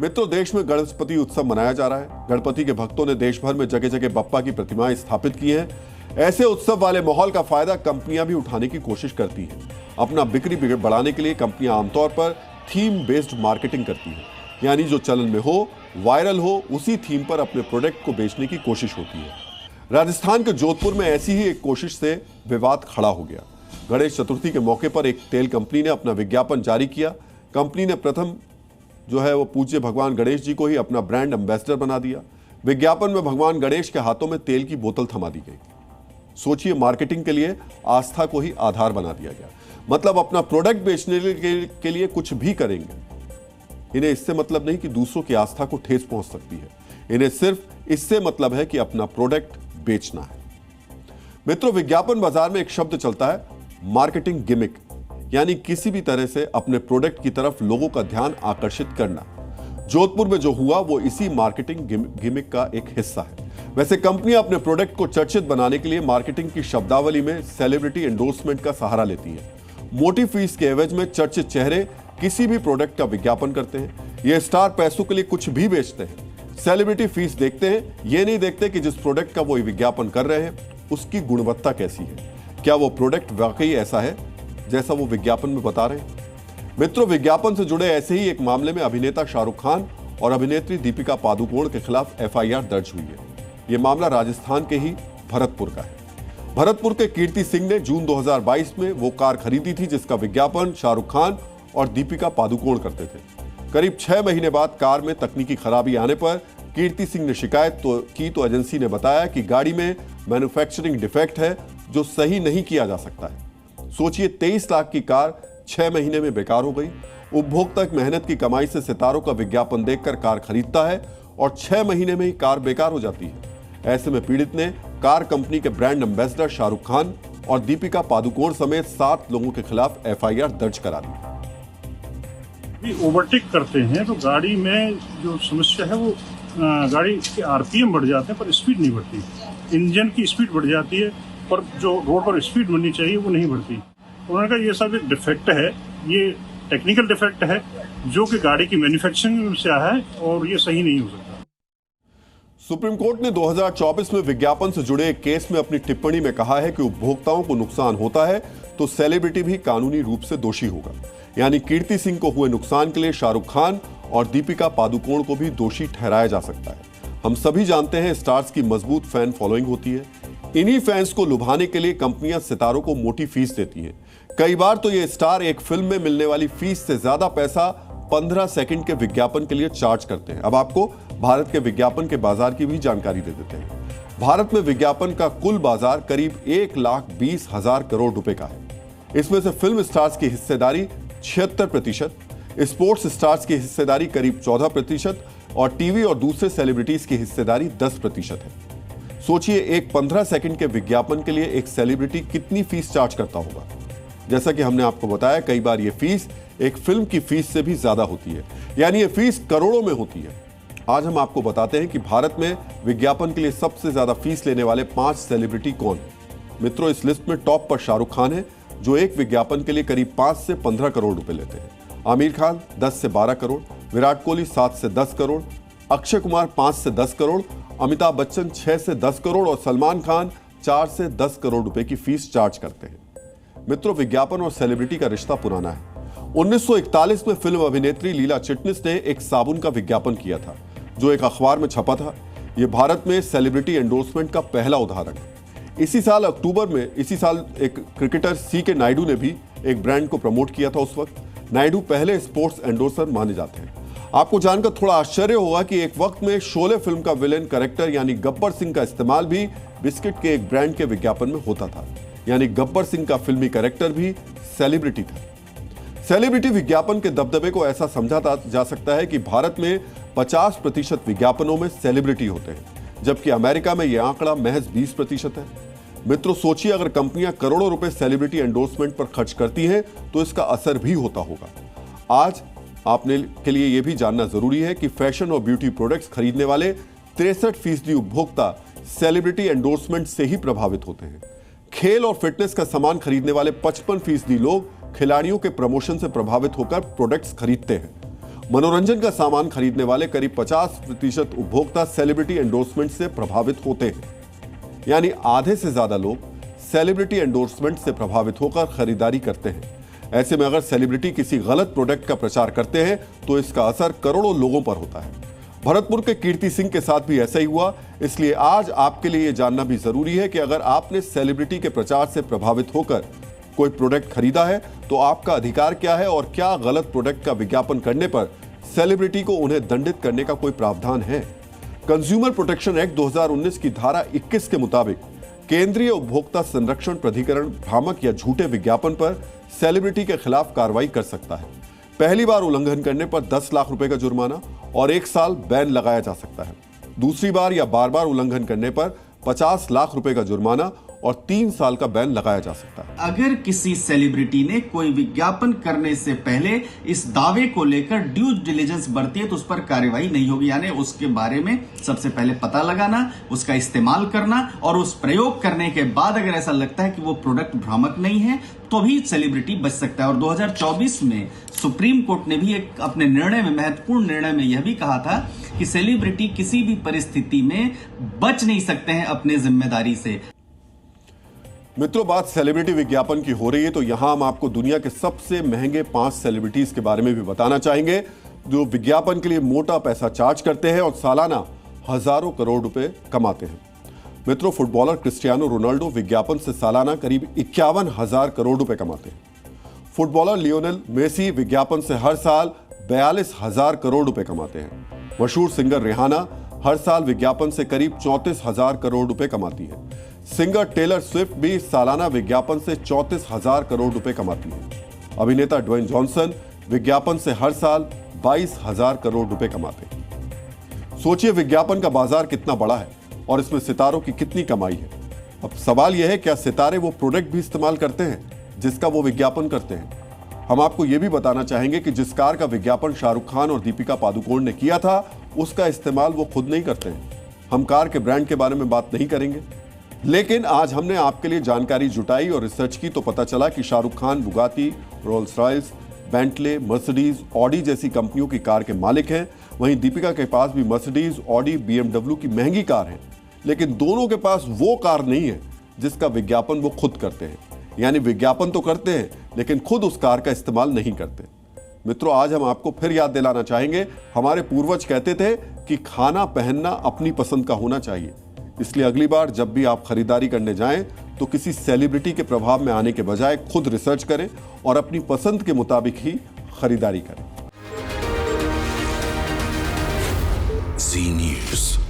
मित्रों, देश में गणपति उत्सव मनाया जा रहा है। गणपति के भक्तों ने देश भर में जगह जगह बप्पा की प्रतिमाएं स्थापित की हैं। ऐसे उत्सव वाले माहौल का फायदा कंपनियां भी उठाने की कोशिश करती हैं। अपना बिक्री बढ़ाने के लिए कंपनियां आमतौर पर थीम बेस्ड मार्केटिंग करती हैं, यानी जो चलन में हो, वायरल हो, उसी थीम पर अपने प्रोडक्ट को बेचने की कोशिश होती है। राजस्थान के जोधपुर में ऐसी ही एक कोशिश से विवाद खड़ा हो गया। गणेश चतुर्थी के मौके पर एक तेल कंपनी ने अपना विज्ञापन जारी किया। कंपनी ने प्रथम वो पूज्य भगवान गणेश जी को ही अपना ब्रांड एम्बेसडर बना दिया। विज्ञापन में भगवान गणेश के हाथों में तेल की बोतल थमा दी गई। सोचिए, मार्केटिंग के लिए आस्था को ही आधार बना दिया गया। मतलब अपना प्रोडक्ट बेचने के लिए कुछ भी करेंगे। इन्हें इससे मतलब नहीं कि दूसरों की आस्था को ठेस पहुंच सकती है। इन्हें सिर्फ इससे मतलब है कि अपना प्रोडक्ट बेचना है। मित्रों, विज्ञापन बाजार में एक शब्द चलता है, मार्केटिंग गिमिक, यानी किसी भी तरह से अपने प्रोडक्ट की तरफ लोगों का ध्यान आकर्षित करना। जोधपुर में जो हुआ वो इसी मार्केटिंग गिमिक का एक हिस्सा है। वैसे कंपनियां अपने प्रोडक्ट को चर्चित बनाने के लिए मार्केटिंग की शब्दावली में सेलिब्रिटी एंडोर्समेंट का सहारा लेती है। मोटी फीस के एवज में चर्चित चेहरे किसी भी प्रोडक्ट का विज्ञापन करते हैं। ये स्टार पैसों के लिए कुछ भी बेचते हैं। सेलिब्रिटी फीस देखते हैं, ये नहीं देखते कि जिस प्रोडक्ट का वो विज्ञापन कर रहे हैं उसकी गुणवत्ता कैसी है। क्या वो प्रोडक्ट वाकई ऐसा है जैसा वो विज्ञापन में बता रहे हैं? मित्रों, विज्ञापन से जुड़े ऐसे ही एक मामले में अभिनेता शाहरुख खान और अभिनेत्री दीपिका पादुकोण के खिलाफ एफआईआर दर्ज हुई है। यह मामला राजस्थान के ही भरतपुर का है। भरतपुर के कीर्ति सिंह ने जून 2022 में वो कार खरीदी थी जिसका विज्ञापन शाहरुख खान और दीपिका पादुकोण करते थे। करीब 6 महीने बाद कार में तकनीकी खराबी आने पर कीर्ति सिंह ने शिकायत की तो एजेंसी ने बताया कि गाड़ी में मैन्युफैक्चरिंग डिफेक्ट है जो सही नहीं किया जा सकता है। सोचिए, 23 लाख की कार 6 महीने में बेकार हो गई। उपभोक्ता की मेहनत की कमाई से सितारों का विज्ञापन देखकर कार खरीदता है और 6 महीने में ही कार बेकार हो जाती है। ऐसे में पीड़ित ने कार कंपनी के ब्रांड एम्बेसडर शाहरुख खान और दीपिका पादुकोण समेत 7 लोगों के खिलाफ एफआईआर दर्ज करा दी। ओवरटेक करते हैं तो गाड़ी में जो समस्या है वो गाड़ी के आरपीएम बढ़ जाते हैं पर स्पीड नहीं बढ़ती। इंजन की स्पीड बढ़ जाती है पर जो रोड पर स्पीड बढ़नी चाहिए वो नहीं बढ़ती। उन्होंने कहा ये सब एक डिफेक्ट है, ये टेक्निकल डिफेक्ट है जो कि गाड़ी की मैन्युफैक्चरिंग से आया है और ये सही नहीं हो सकता। सुप्रीम कोर्ट ने 2024 में विज्ञापन से जुड़े एक केस में अपनी टिप्पणी में कहा है कि उपभोक्ताओं को नुकसान होता है तो सेलिब्रिटी भी कानूनी रूप से दोषी होगा। यानी कीर्ति सिंह को हुए नुकसान के लिए शाहरुख खान और दीपिका पादुकोण को भी दोषी ठहराया जा सकता है। हम सभी जानते हैं स्टार्स की मजबूत फैन फॉलोइंग होती है। इन्हीं फैंस को लुभाने के लिए कंपनियां सितारों को मोटी फीस देती हैं। कई बार तो ये स्टार एक फिल्म में मिलने वाली फीस से ज्यादा पैसा 15 सेकंड के विज्ञापन के लिए चार्ज करते हैं। अब आपको भारत के विज्ञापन के बाजार की भी जानकारी दे देते हैं। भारत में विज्ञापन का कुल बाजार करीब 1,20,000 करोड़ रुपए का है। इसमें से फिल्म स्टार्स की हिस्सेदारी 76%, स्पोर्ट्स स्टार्स की हिस्सेदारी करीब 14% और टीवी और दूसरे सेलिब्रिटीज की हिस्सेदारी 10% है। सोचिए, एक 15 सेकंड के विज्ञापन के लिए एक सेलिब्रिटी कितनी फीस चार्ज करता होगा। जैसा कि हमने आपको बताया, कई बार यह फीस एक फिल्म की फीस से भी ज्यादा होती है, यानी यह फीस करोड़ों में होती है। आज हम आपको बताते हैं कि भारत में विज्ञापन के लिए सबसे ज्यादा फीस लेने वाले 5 सेलिब्रिटी कौन हैं। मित्रों, इस लिस्ट में टॉप पर शाहरुख खान है जो एक विज्ञापन के लिए करीब 5 से 15 करोड़ रुपए लेते हैं। आमिर खान 10 से 12 करोड़, विराट कोहली 7 से 10 करोड़, अक्षय कुमार 5 से 10 करोड़, अमिताभ बच्चन 6 से 10 करोड़ और सलमान खान 4 से 10 करोड़ रुपए की फीस चार्ज करते हैं। मित्रों, विज्ञापन और सेलिब्रिटी का रिश्ता पुराना है। 1941 में फिल्म अभिनेत्री लीला चिटनिस ने एक साबुन का विज्ञापन किया था जो एक अखबार में छपा था। यह भारत में सेलिब्रिटी एंडोर्समेंट का पहला उदाहरण है। इसी साल एक क्रिकेटर सीके नायडू ने भी एक ब्रांड को प्रमोट किया था। उस वक्त नायडू पहले स्पोर्ट्स एंडोर्सर माने जाते हैं। आपको जानकर थोड़ा आश्चर्य होगा कि एक वक्त में शोले फिल्म का विलेन कैरेक्टर यानी गब्बर सिंह का इस्तेमाल भी बिस्किट के एक ब्रांड के विज्ञापन में होता था। यानी गब्बर सिंह का फिल्मी कैरेक्टर भी सेलिब्रिटी था। सेलिब्रिटी विज्ञापन के दबदबे को ऐसा समझा जा सकता है कि भारत में 50% विज्ञापनों में सेलिब्रिटी होते हैं, जबकि अमेरिका में यह आंकड़ा महज 20% है। मित्रों, सोचिए, अगर कंपनियां करोड़ों रुपए सेलिब्रिटी एंडोर्समेंट पर खर्च करती हैं तो इसका असर भी होता होगा। आज आपने के लिए यह भी जानना जरूरी है कि फैशन और ब्यूटी प्रोडक्ट्स खरीदने वाले 63% उपभोक्ता सेलिब्रिटी एंडोर्समेंट से ही प्रभावित होते हैं। खेल और फिटनेस का सामान खरीदने वाले 55% लोग खिलाड़ियों के प्रमोशन से प्रभावित होकर प्रोडक्ट्स खरीदते हैं। मनोरंजन का सामान खरीदने वाले करीब 50% उपभोक्ता सेलिब्रिटी एंडोर्समेंट से प्रभावित होते हैं। यानी आधे से ज्यादा लोग सेलिब्रिटी एंडोर्समेंट से प्रभावित होकर खरीदारी करते हैं। ऐसे में अगर सेलिब्रिटी किसी गलत प्रोडक्ट का प्रचार करते हैं तो इसका असर करोड़ों लोगों पर होता है। भरतपुर के कीर्ति सिंह के साथ भी ऐसा ही हुआ। इसलिए आज आपके लिए यह जानना भी जरूरी है कि अगर आपने सेलिब्रिटी के प्रचार से प्रभावित होकर कोई प्रोडक्ट खरीदा है तो आपका अधिकार क्या है और क्या गलत प्रोडक्ट का विज्ञापन करने पर सेलिब्रिटी को उन्हें दंडित करने का कोई प्रावधान है। कंज्यूमर प्रोटेक्शन एक्ट 2019 की धारा 21 के मुताबिक केंद्रीय उपभोक्ता संरक्षण प्राधिकरण भ्रामक या झूठे विज्ञापन पर सेलिब्रिटी के खिलाफ कार्रवाई कर सकता है। पहली बार उल्लंघन करने पर 10 लाख रुपए का जुर्माना और 1 साल बैन लगाया जा सकता है। दूसरी बार या बार बार उल्लंघन करने पर 50 लाख रुपए का जुर्माना और 3 साल का बैन लगाया जा सकता है। अगर किसी सेलिब्रिटी ने कोई विज्ञापन करने से पहले इस दावे को लेकर ड्यू डिलिजेंस बरती है तो उस पर कार्रवाई नहीं होगी। यानी उसके बारे में सबसे पहले पता लगाना, उसका इस्तेमाल करना और उस प्रयोग करने के बाद अगर ऐसा लगता है कि वो प्रोडक्ट भ्रामक नहीं है तो भी सेलिब्रिटी बच सकता है। और 2024 में सुप्रीम कोर्ट ने भी एक अपने निर्णय में, महत्वपूर्ण निर्णय में यह भी कहा था कि सेलिब्रिटी किसी भी परिस्थिति में बच नहीं सकते हैं अपने जिम्मेदारी से। मित्रों, बात सेलिब्रिटी विज्ञापन की हो रही है तो यहां हम आपको दुनिया के सबसे महंगे 5 सेलिब्रिटीज के बारे में भी बताना चाहेंगे जो विज्ञापन के लिए मोटा पैसा चार्ज करते हैं और सालाना हजारों करोड़ रुपए कमाते हैं। मित्रों, फुटबॉलर क्रिस्टियानो रोनाल्डो विज्ञापन से सालाना करीब 51,000 करोड़ रुपए कमाते हैं। फुटबॉलर लियोनेल मेसी विज्ञापन से हर साल 42,000 करोड़ रुपए कमाते हैं। मशहूर सिंगर रिहाना हर साल विज्ञापन से करीब 34,000 करोड़ रुपए कमाती है। सिंगर टेलर स्विफ्ट भी सालाना विज्ञापन से 34,000 करोड़ रुपए कमाती है। अभिनेता ड्वेन जॉनसन विज्ञापन से हर साल 22,000 करोड़ रुपए कमाते हैं। सोचिए विज्ञापन का बाजार कितना बड़ा है और इसमें सितारों की कितनी कमाई है। अब सवाल यह है, क्या सितारे वो प्रोडक्ट भी इस्तेमाल करते हैं जिसका वो विज्ञापन करते हैं? हम आपको यह भी बताना चाहेंगे कि जिस कार का विज्ञापन शाहरुख खान और दीपिका पादुकोण ने किया था उसका इस्तेमाल वो खुद नहीं करते हैं। हम कार के ब्रांड के बारे में बात नहीं करेंगे, लेकिन आज हमने आपके लिए जानकारी जुटाई और रिसर्च की तो पता चला कि Shahrukh Khan Bugatti, Rolls Royce, Bentley, Mercedes, Audi जैसी कंपनियों की कार के मालिक हैं। वहीं दीपिका के पास भी मर्सिडीज, ऑडी, BMW की महंगी कार है, लेकिन दोनों के पास वो कार नहीं है जिसका विज्ञापन वो खुद करते हैं। यानी विज्ञापन तो करते हैं लेकिन खुद उस कार का इस्तेमाल नहीं करते। मित्रों, आज हम आपको फिर याद दिलाना चाहेंगे, हमारे पूर्वज कहते थे कि खाना पहनना अपनी पसंद का होना चाहिए। इसलिए अगली बार जब भी आप खरीदारी करने जाएं तो किसी सेलिब्रिटी के प्रभाव में आने के बजाय खुद रिसर्च करें और अपनी पसंद के मुताबिक ही खरीदारी करें। Zee News.